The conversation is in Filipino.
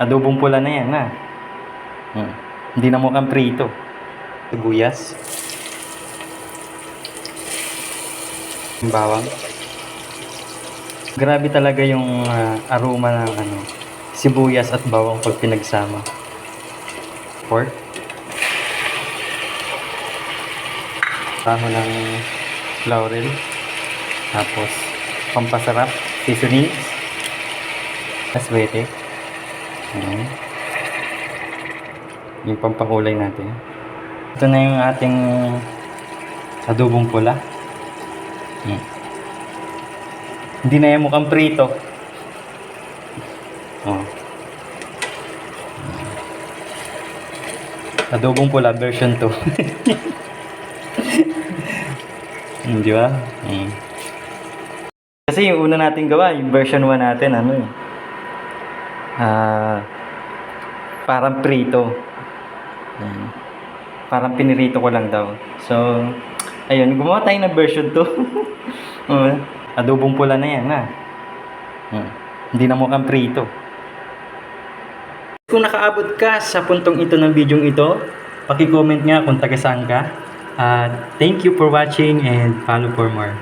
Adobong pula na yan, ha? Hindi na mukhang prito. Sibuyas. Yung bawang. Grabe talaga yung aroma ng sibuyas at bawang pag pinagsama. Pork. Taho ng laurel. Tapos, pampasarap. Seasonings. Aswete. Ayan. Yung pampakulay natin. Ito na yung ating adobong pula. Hindi na yan mukhang prito. Adobong pula version 2. Di ba? Kasi yung una natin gawa, yung version 1 natin, parang prito. Parang pinirito ko lang daw. So, ayun, gumawa tayo ng version 2. Adobong pula na yan, ha? Hindi na mukhang prito. Kung nakaabot ka sa puntong ito ng video ito, paki-comment nga kung taga saan ka. Thank you for watching and follow for more.